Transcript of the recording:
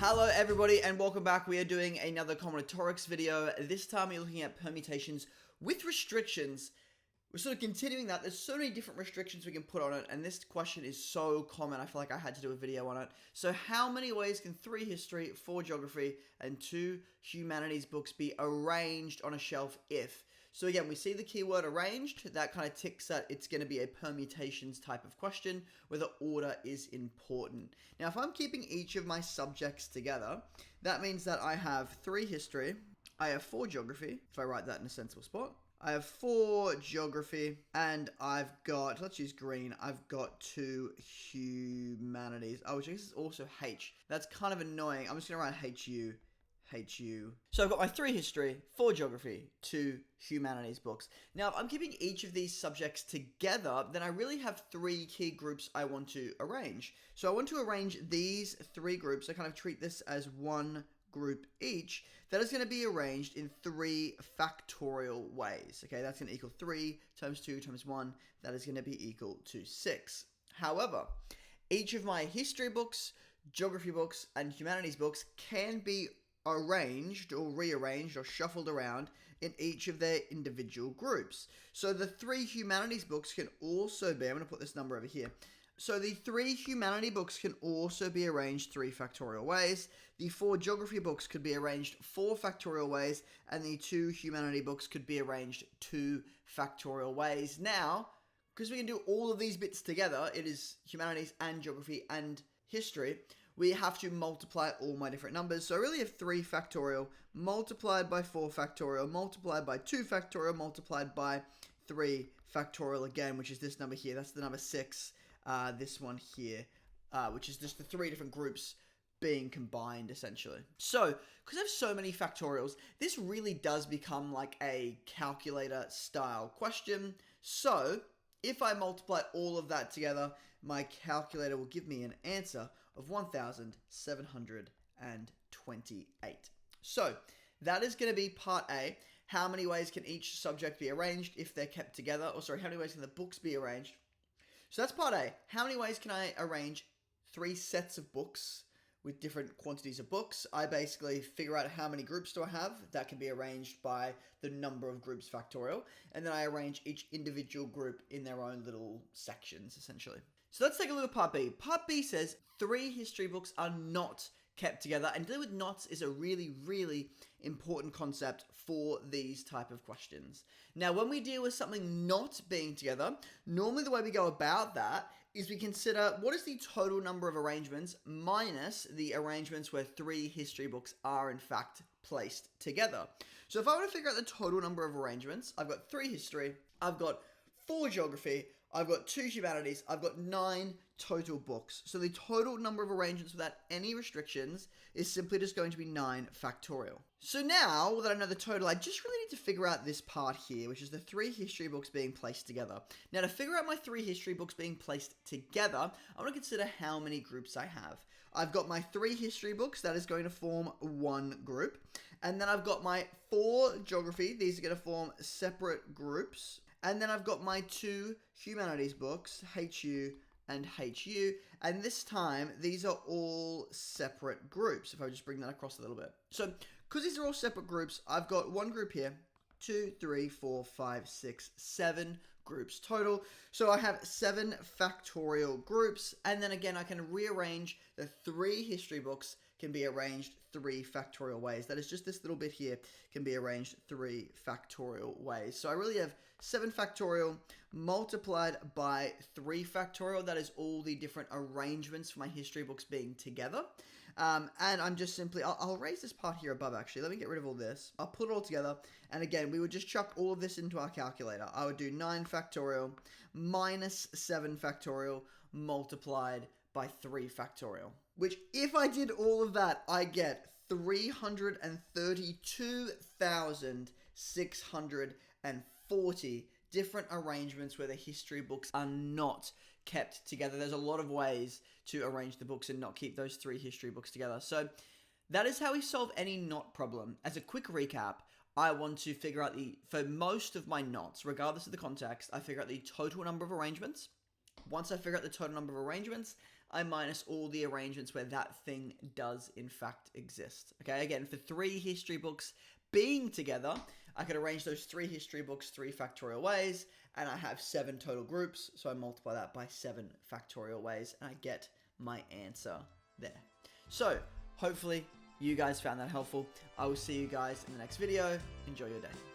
Hello everybody and welcome back. We are doing another combinatorics video. This time we're looking at permutations with restrictions. We're sort of continuing that. There's so many different restrictions we can put on it, and this question is so common, I feel like I had to do a video on it. So how many ways can 3 history, 4 geography, and 2 humanities books be arranged on a shelf if? So again, we see the keyword arranged. That kind of ticks that it's going to be a permutations type of question where the order is important. Now, if I'm keeping each of my subjects together, that means that I have 3 history, I have 4 geography, if I write that in a sensible spot. I have 4 geography, and I've got, let's use green, I've got 2 humanities. Oh, which I guess is also H. That's kind of annoying. I'm just going to write HU. So I've got my 3 history, 4 geography, 2 humanities books. Now, if I'm keeping each of these subjects together, then I really have 3 key groups I want to arrange. So I want to arrange these 3 groups. I kind of treat this as one group each. That is going to be arranged in 3 factorial ways. Okay, that's going to equal 3 times 2 times 1. That is going to be equal to 6. However, each of my history books, geography books, and humanities books can be arranged or rearranged or shuffled around in each of their individual groups. So the 3 humanities books can also be, I'm going to put this number over here. So the 3 humanity books can also be arranged 3 factorial ways. The 4 geography books could be arranged 4 factorial ways, and the 2 humanity books could be arranged 2 factorial ways. Now, because we can do all of these bits together, it is humanities and geography and history, we have to multiply all my different numbers. So I really have 3 factorial multiplied by 4 factorial multiplied by 2 factorial multiplied by 3 factorial again, which is this number here. That's the number 6. This one here, which is just the 3 different groups being combined, essentially. So, because I have so many factorials, this really does become like a calculator style question. So, if I multiply all of that together, my calculator will give me an answer of 1,728. So, that is going to be part A. How many ways can each subject be arranged if they're kept together? Or sorry, how many ways can the books be arranged? So that's part A. How many ways can I arrange 3 sets of books with different quantities of books? I basically figure out how many groups do I have. That can be arranged by the number of groups factorial. And then I arrange each individual group in their own little sections, essentially. So let's take a look at part B. Part B says 3 history books are not kept together, and dealing with knots is a really, really important concept for these type of questions. Now, when we deal with something not being together, normally the way we go about that is we consider what is the total number of arrangements minus the arrangements where 3 history books are in fact placed together. So if I want to figure out the total number of arrangements, I've got 3 history, I've got 4 geography, I've got 2 humanities, I've got 9 total books. So the total number of arrangements without any restrictions is simply just going to be 9 factorial. So now that I know the total, I just really need to figure out this part here, which is the 3 history books being placed together. Now to figure out my 3 history books being placed together, I want to consider how many groups I have. I've got my 3 history books, that is going to form one group. And then I've got my 4 geography, these are going to form separate groups. And then I've got my 2 humanities books, HU and HU, and this time these are all separate groups, if I just bring that across a little bit. So, because these are all separate groups, I've got one group here, 2, 3, 4, 5, 6, 7 groups total. So I have 7 factorial groups, and then again I can rearrange the 3 history books can be arranged 3 factorial ways. That is just this little bit here can be arranged 3 factorial ways. So I really have 7 factorial multiplied by 3 factorial. That is all the different arrangements for my history books being together. And I'm just simply, I'll erase this part here above actually. Let me get rid of all this. I'll put it all together. And again, we would just chuck all of this into our calculator. I would do 9 factorial minus 7 factorial multiplied by 3 factorial. Which, if I did all of that, I get 332,640 different arrangements where the history books are not kept together. There's a lot of ways to arrange the books and not keep those 3 history books together. So that is how we solve any knot problem. As a quick recap, I want to figure out for most of my knots, regardless of the context, I figure out the total number of arrangements Once I figure out the total number of arrangements, I minus all the arrangements where that thing does in fact exist. Okay, again, for 3 history books being together, I could arrange those 3 history books 3 factorial ways, and I have 7 total groups, so I multiply that by 7 factorial ways, and I get my answer there. So, hopefully, you guys found that helpful. I will see you guys in the next video. Enjoy your day.